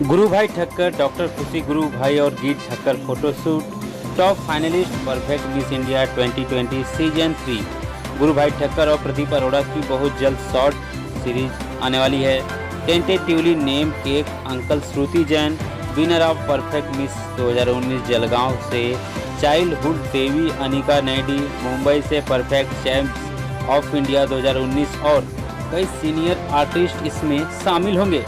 गुरु भाई ठक्कर, डॉक्टर खुशी गुरु भाई और गीत Thakkar photoshoot. Top finalist perfect miss India 2020 season 3। गुरु भाई ठक्कर और प्रदीप अरोड़ा की बहुत जल्द शॉर्ट सीरीज आने वाली है। Tentatively name cake uncle Shruti Jain, winner of perfect miss 2019 Jalgaon से चाइल्डहुड देवी अनिका नैडी, मुंबई से परफेक्ट चैम्प्स ऑफ इंडिया 2019 और कई सीनियर आर्टिस्ट इसमें शामिल होंगे।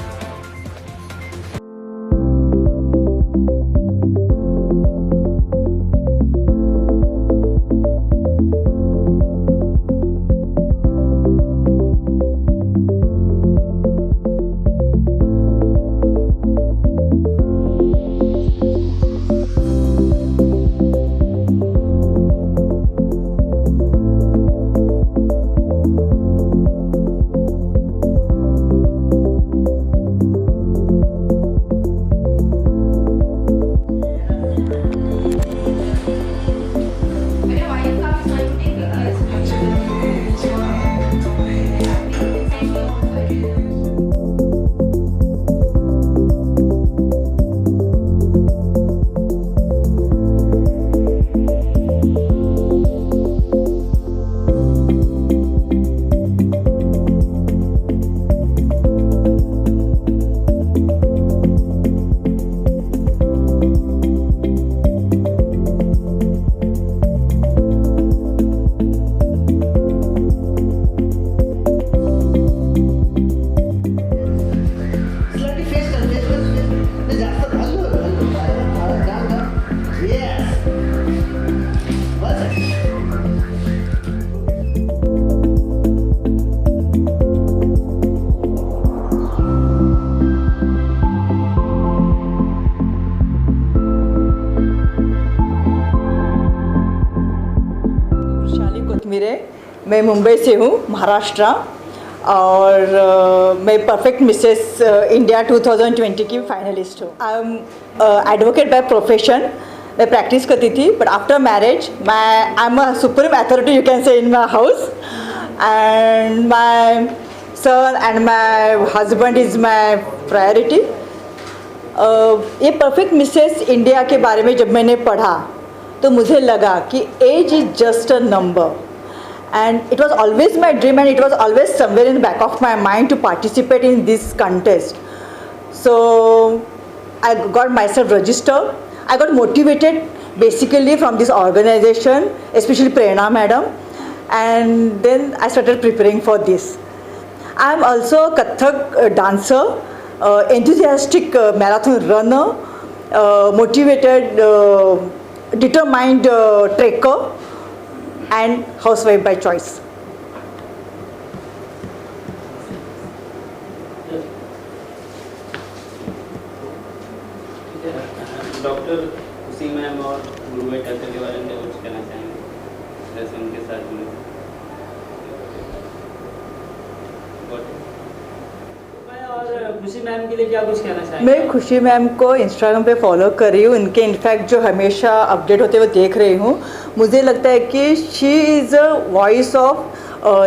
मैं मुंबई से हूँ, महाराष्ट्र, और मैं परफेक्ट मिसेस इंडिया 2020 की फाइनलिस्ट हूँ। I am advocate by profession. मैं प्रैक्टिस करती थी, but after marriage I am a supreme authority you can say in my house, and my son and my husband is my priority. ये perfect Mrs India के बारे में जब मैंने पढ़ा तो मुझे लगा कि age is just a number, and it was always my dream and it was always somewhere in the back of my mind to participate in this contest. So I got myself registered. I got motivated basically from this organization, especially Prerna madam, and then I started preparing for this. I am also a Kathak dancer, enthusiastic marathon runner, motivated, determined trekker, and housewife by choice. Doctor खुशी ma'am और गुरु भाई ठक्कर के बारे में कुछ कहना चाहेंगे, जैसे उनके साथ जुड़े? और खुशी मैम के लिए क्या कुछ कहना चाहेंगे? मैं खुशी मैम को इंस्टाग्राम पे फॉलो कर रही हूँ। उनके इनफैक्ट जो हमेशा अपडेट होते हुए देख रही हूँ। मुझे लगता है कि she is a voice of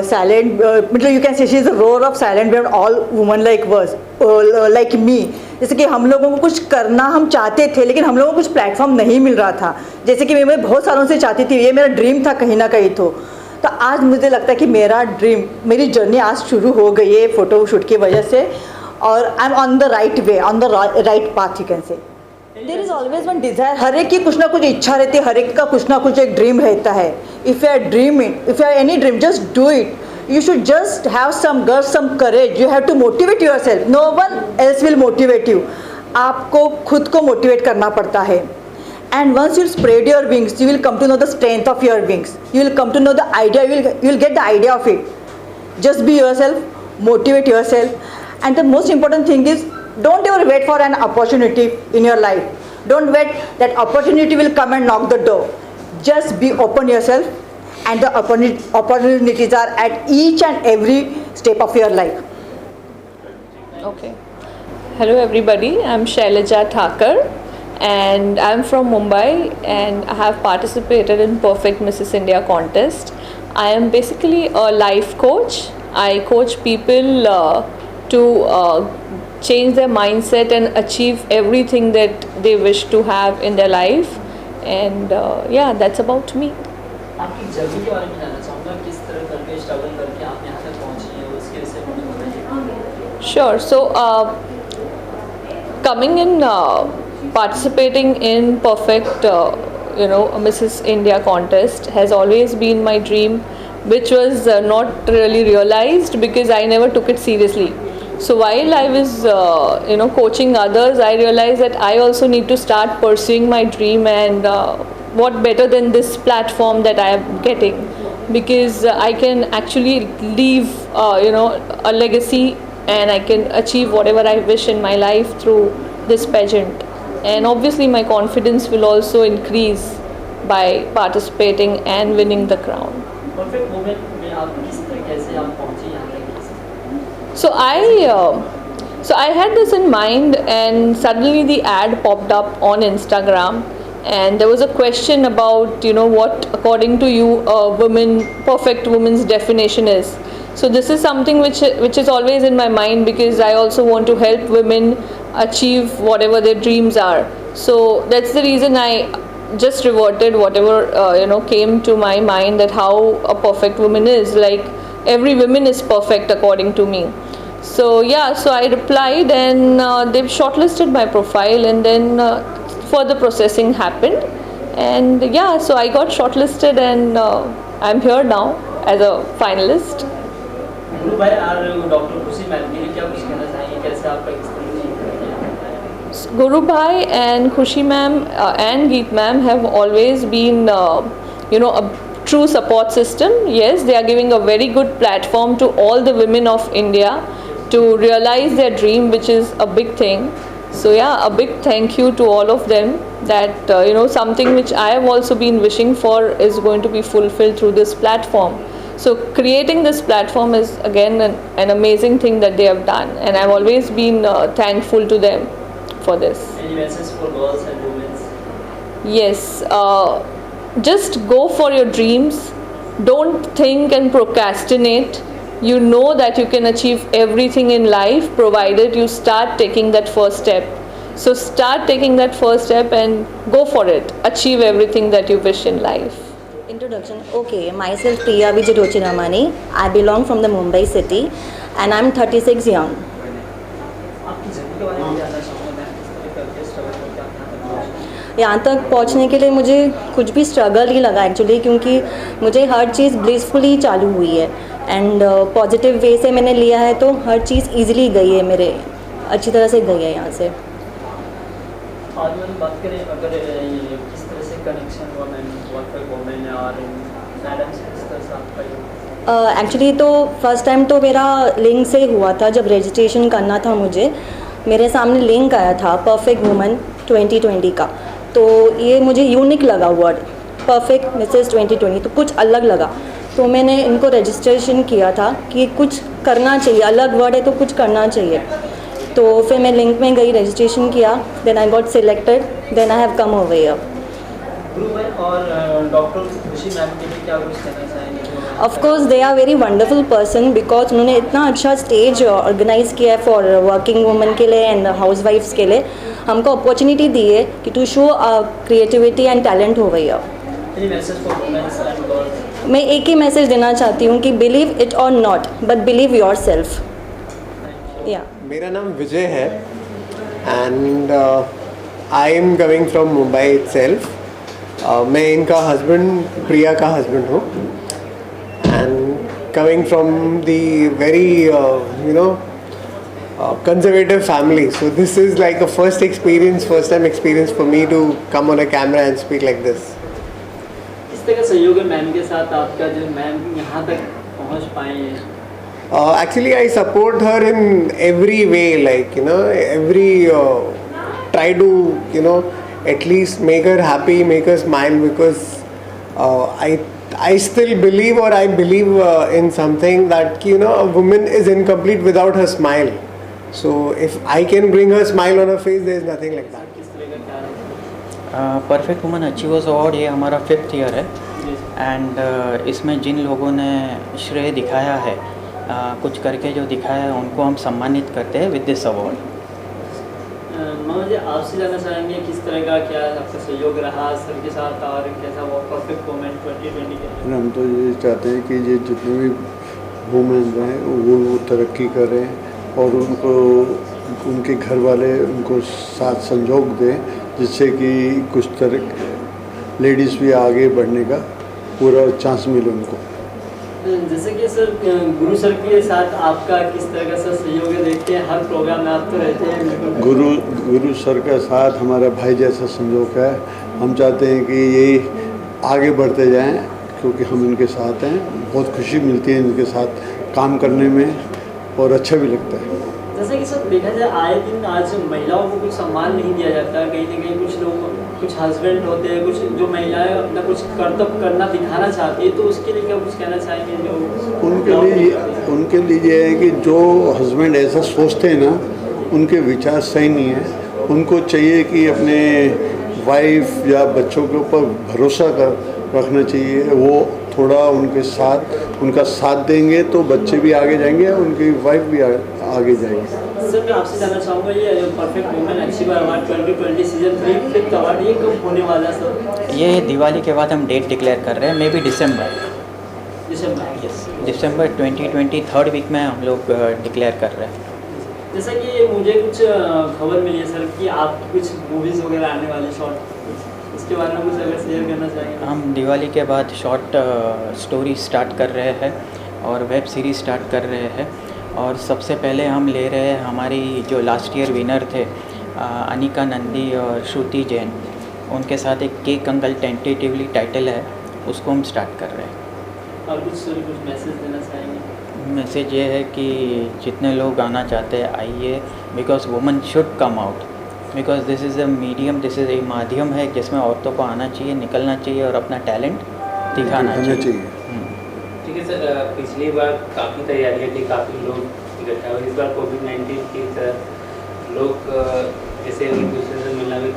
silent, मतलब you can say she is a roar of silent behind all woman like verse, like me. जैसे कि हम लोगों को कुछ करना हम चाहते थे, लेकिन हम लोगों को कुछ प्लेटफॉर्म नहीं मिल रहा था। जैसे कि मैं बहुत सालों से चाहती थी, ये मेरा ड्रीम था कहीं ना कहीं। तो आज मुझे लगता है कि मेरा ड्रीम, मेरी जर्नी आज शुरू हो गई है फ़ोटो शूट की वजह से, और I am on the right way, on the right path you can say. There is always one desire. हर एक की कुछ ना कुछ इच्छा रहती है, हर एक का कुछ ना कुछ एक ड्रीम रहता है। If you are dreaming, if you are any dream, just do it. You should just have some guts, some courage. You have to motivate yourself. No one else will motivate you. आपको खुद को motivate करना पड़ता है. And once you spread your wings, you will come to know the strength of your wings. You will come to know the idea. You will get the idea of it. Just be yourself, motivate yourself. And the most important thing is, don't ever wait for an opportunity in your life. Don't wait that opportunity will come and knock the door. Just be open yourself. And the opportunities are at each and every step of your life. Okay. Hello everybody, I'm Shailaja Thakur and I'm from Mumbai and I have participated in Perfect Mrs. India contest. I am basically a life coach. I coach people to change their mindset and achieve everything that they wish to have in their life. And yeah, that's about me. आपकी journey के बारे में जानना चाहूँगा, किस तरह करके struggle करके आप यहाँ तक पहुँची हैं, उसके विषय में मुझे बताइए। Sure. So, coming in, participating in Perfect, Mrs. India contest has always been my dream, which was not really realized because I never took it seriously. So while I was, coaching others, I realized that I also need to start pursuing my dream, and what better than this platform that I am getting, because I can actually leave, a legacy, and I can achieve whatever I wish in my life through this pageant. And obviously my confidence will also increase by participating and winning the crown. Perfect women में आप किस तरीके से आप पहुँची यहाँ तक? So I had this in mind, and suddenly the ad popped up on Instagram, and there was a question about, what according to you perfect woman's definition is. So this is something which is always in my mind, because I also want to help women achieve whatever their dreams are. So that's the reason I just reverted whatever came to my mind, that how a perfect woman is. Like, every woman is perfect according to me. So yeah, so I replied, and they've shortlisted my profile, and then further processing happened, and yeah, so I got shortlisted, and I'm here now as a finalist. गुरु भाई और doctor खुशी ma'am के लिए क्या कुछ कहना चाहेंगे, कैसे आपका इस तरह Guru Bhai and Khushi ma'am and Geet ma'am have always been, a true support system. Yes, they are giving a very good platform to all the women of India to realize their dream, which is a big thing. So yeah, a big thank you to all of them, that something which I have also been wishing for is going to be fulfilled through this platform. So creating this platform is again an amazing thing that they have done, and I've always been thankful to them for this. Any message for girls and women? Yes, just go for your dreams. Don't think and procrastinate. You know that you can achieve everything in life provided you start taking that first step. So start taking that first step and go for it. Achieve everything that you wish in life. Introduction. Okay, myself Priya Vijay Ramani. I belong from the Mumbai city, and I'm 36 young. आपकी journey के बारे में जानना चाहूँगा मैं, किस तरह करके स्ट्रगल करके आप यहाँ तक पहुँचे? यहाँ तक पहुँचने के लिए मुझे कुछ भी स्ट्रगल ही लगा एक्चुअली, क्योंकि मुझे हर चीज़ ब्लिसफुली चालू हुई है, एंड पॉजिटिव वे से मैंने लिया है, तो हर चीज़ ईजिली गई है मेरे, अच्छी तरह से गई है यहाँ से। आज हम बात करें अगर ये किस तरह से कनेक्शन हुआ मैम परफेक्ट वुमेन और मैडम से, किस तरह से आपका एक्चुअली तो फर्स्ट टाइम तो मेरा लिंक से हुआ था, जब रजिस्ट्रेशन करना था मुझे, मेरे सामने लिंक आया था परफेक्ट वुमन 2020 का, तो ये मुझे यूनिक लगा वर्ड परफेक्ट मिसेस 2020, तो कुछ अलग लगा, तो मैंने इनको रजिस्ट्रेशन किया था कि कुछ करना चाहिए, अलग वर्ड है तो कुछ करना चाहिए, तो फिर मैं लिंक में गई, रजिस्ट्रेशन किया, then I got selected, then I have come over here. गुरु भाई और डॉक्टर खुशी मैम के लिए क्या कुछ कहना चाहेंगे? Of course they are very wonderful person, because उन्होंने इतना अच्छा स्टेज ऑर्गेनाइज किया है फॉर वर्किंग वुमेन के लिए एंड हाउस वाइफ्स के लिए, हमको अपॉर्चुनिटी दी है कि to show creativity and talent हो गई है। Any message for women and girls? मैं एक ही मैसेज देना चाहती हूँ कि बिलीव इट और not, but believe your self. या मेरा नाम विजय है, and I am coming from Mumbai itself. मैं इनका हस्बैंड, प्रिया का हस्बैंड हूँ, and coming from the very conservative family, so this is like a first time experience for me to come on a camera and speak like this. किस तरह सहयोग है ma'am के साथ आपका, जो मैम यहाँ तक पहुँच पाए हैं? Actually, I support her in every way, like, try to, at least make her happy, make her smile, because I still believe, or I believe in something that, a woman is incomplete without her smile. So if I can bring her smile on her face, there is nothing like that. किस तरह का क्या है? Perfect woman achievers award ये हमारा 5th year है, and इसमें जिन लोगों ने श्रेय दिखाया है, कुछ करके जो दिखाया है, उनको हम सम्मानित करते हैं विद दिस अवार्ड। मुझे आपसे जानना चाहेंगे किस तरह का क्या आपका सहयोग रहा सर के साथ और कैसा वो परफेक्ट वुमेन 2020 के हम तो ये चाहते हैं कि ये जितने भी वुमेन हैं वो तरक्की करें और उनको उनके घर वाले उनको साथ संजोग दें जिससे कि कुछ तरह लेडीज़ भी आगे बढ़ने का पूरा चांस मिले उनको। जैसे कि सर गुरु सर के साथ आपका किस तरह का सर सहयोग है, देखते हैं हर प्रोग्राम में आप तो रहते हैं। गुरु सर का साथ हमारा भाई जैसा संजोग है। हम चाहते हैं कि ये आगे बढ़ते जाएं क्योंकि हम इनके साथ हैं। बहुत खुशी मिलती है इनके साथ काम करने में और अच्छा भी लगता है। जैसे कि सर देखा जाए आए दिन आज महिलाओं को कुछ सम्मान नहीं दिया जाता, कहीं ना कहीं कुछ लोग कुछ हस्बैंड होते हैं, कुछ जो महिलाएं अपना कुछ कर्तव्य करना दिखाना चाहती है, तो उसके लिए क्या कुछ कहना चाहेंगे? जो उनके लिए ये है कि जो हस्बैंड ऐसा सोचते हैं ना उनके विचार सही नहीं है। उनको चाहिए कि अपने वाइफ या बच्चों के ऊपर भरोसा रखना चाहिए। वो थोड़ा उनका साथ देंगे तो बच्चे भी आगे जाएंगे और उनकी वाइफ भी आगे जाएगी। सर मैं आपसे जानना चाहूँगा ये perfect women achiever award 2020 season 3 5th award ये कब होने वाला है सर? ये दिवाली के बाद हम डेट डिक्लेयर कर रहे हैं, maybe December yes December 2020 third week में हम लोग डिक्लेयर कर रहे हैं। जैसा कि मुझे कुछ खबर मिली है सर कि आप कुछ मूवीज़ वगैरह आने वाले शॉर्ट, उसके बारे में कुछ अगर शेयर करना चाहेंगे? हम दिवाली के बाद शॉर्ट स्टोरी स्टार्ट कर रहे हैं और वेब सीरीज़ स्टार्ट कर रहे हैं। और सबसे पहले हम ले रहे हैं हमारी जो लास्ट ईयर विनर थे अनिका नंदी और श्रुति जैन, उनके साथ एक केक अंकल टेंटेटिवली टाइटल है, उसको हम स्टार्ट कर रहे हैं। और कुछ मैसेज देना चाहेंगे? मैसेज ये है कि जितने लोग आना चाहते हैं आइए, because women should come out, because this is a medium, this is a माध्यम है जिसमें औरतों को आना चाहिए, निकलना चाहिए और अपना टैलेंट दिखाना चाहिए। ठीक है सर, पिछली बार काफ़ी तैयारियाँ थी, काफ़ी लोग इकट्ठा हुए। इस बार कोविड-19 की तरह लोग जैसे एक दूसरे से मिलना भी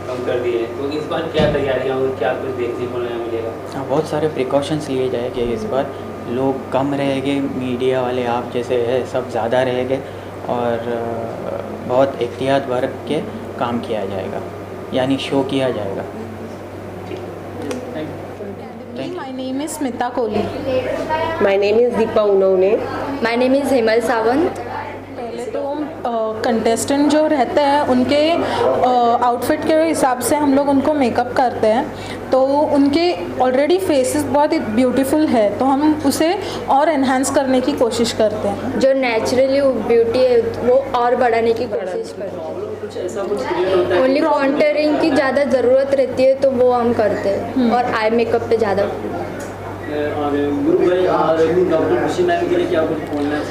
कम कर दिए, तो इस बार क्या तैयारियाँ और क्या कुछ देखने को नया मिलेगा? हाँ, बहुत सारे प्रिकॉशंस लिए जाएंगे इस बार। लोग कम रहेंगे, मीडिया वाले आप जैसे है सब ज़्यादा रहेंगे और बहुत एहतियात बरत के काम किया जाएगा, यानी शो किया जाएगा। My name is Smita Kohli. My name is Deepa Unone. My name is Himal Sawant. पहले तो कंटेस्टेंट जो रहते हैं उनके आउटफिट के हिसाब से हम लोग उनको मेकअप करते हैं, तो उनके ऑलरेडी फेसेस बहुत ब्यूटीफुल है तो हम उसे और एनहांस करने की कोशिश करते हैं। जो नेचुरली ब्यूटी है वो और बढ़ाने की कोशिश करते हैं। कुछ ऐसा कुछ क्रिएट होता है? ओनली कॉन्टरिंग की ज़्यादा ज़रूरत रहती है तो वो हम करते हैं और आई मेकअप पे ज़्यादा। और गुरु भाई और डॉक्टर खुशी मैम के लिए क्या कुछ बोलना है?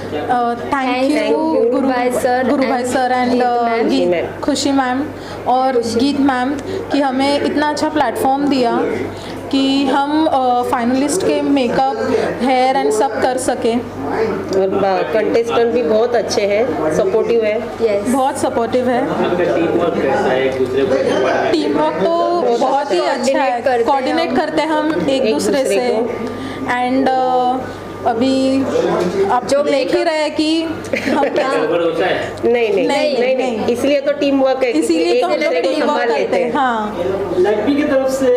थैंक यू गुरु भाई सर एंड खुशी मैम और गीत मैम कि हमें इतना अच्छा प्लेटफॉर्म दिया कि हम फाइनलिस्ट के मेकअप, हेयर एंड सब कर सकें। और कंटेस्टेंट भी बहुत अच्छे हैं, सपोर्टिव है। यस, बहुत सपोर्टिव है। टीम वर्क कैसा है एक दूसरे को? टीम वर्क तो बहुत ही अच्छा है, कोऑर्डिनेट करते हैं हम एक दूसरे से। एंड अभी आप जो देख ही रहे कि हम होता है? नहीं, इसलिए तो टीम वर्क है, इसीलिए तो हम लोग टीम वर्क संभाल करते लेते हैं। हैं। हाँ, लड़की की तरफ से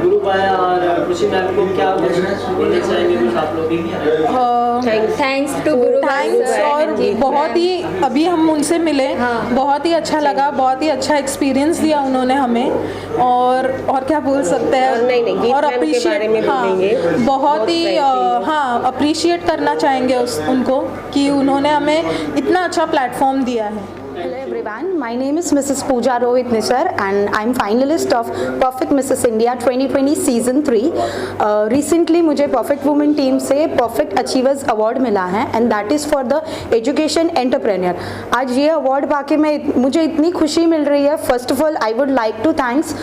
गुरु भाई और खुशी मैम को क्या कुछ बोलना चाहेंगे कुछ आप लोग? थैंक्स टू गुरु भाई थैंक्स। सर और and जीत बहुत ही अभी हम उनसे मिले, बहुत ही अच्छा लगा, बहुत ही अच्छा एक्सपीरियंस दिया उन्होंने हमें। और क्या बोल सकते हैं? और नहीं, गीत और मैम के बारे में बोलेंगे। बहुत ही अप्रिशिएट करना चाहेंगे उनको कि उन्होंने हमें इतना अच्छा प्लेटफॉर्म दिया है। Hello everyone, my name is Mrs. Pooja Rohit Nisar and I'm finalist of Perfect Mrs. India 2020 Season 3. Recently मुझे Perfect Women team से Perfect Achievers Award मिला है and that is for the Education Entrepreneur. आज ये award पाके मुझे इतनी खुशी मिल रही है। First of all, I would like to thanks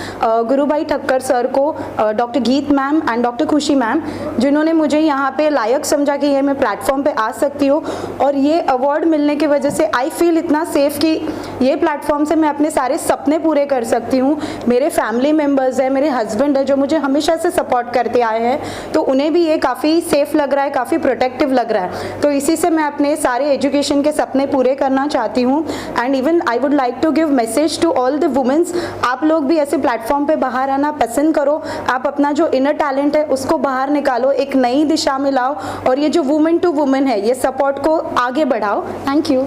गुरु भाई ठक्कर सर को, डॉक्टर गीत मैम एंड डॉक्टर खुशी मैम जिन्होंने मुझे यहाँ पे लायक समझा कि ये मैं प्लेटफॉर्म पे आ सकती हूँ। और ये अवार्ड मिलने की वजह से आई फील इतना सेफ कि ये प्लेटफॉर्म से मैं अपने सारे सपने पूरे कर सकती हूँ। मेरे फैमिली मेम्बर्स हैं, मेरे हस्बैंड है जो मुझे हमेशा से सपोर्ट करते आए हैं, तो उन्हें भी ये काफ़ी सेफ लग रहा है, काफ़ी प्रोटेक्टिव लग रहा है। तो इसी से मैं अपने सारे एजुकेशन के सपने पूरे करना चाहती हूँ। And even I would like to give message to all the womens, आप लोग भी ऐसे प्लेटफॉर्म पे बाहर आना पसंद करो। आप अपना जो इनर टैलेंट है उसको बाहर निकालो, एक नई दिशा में लाओ और ये जो वुमेन टू वुमेन है ये सपोर्ट को आगे बढ़ाओ। Thank you.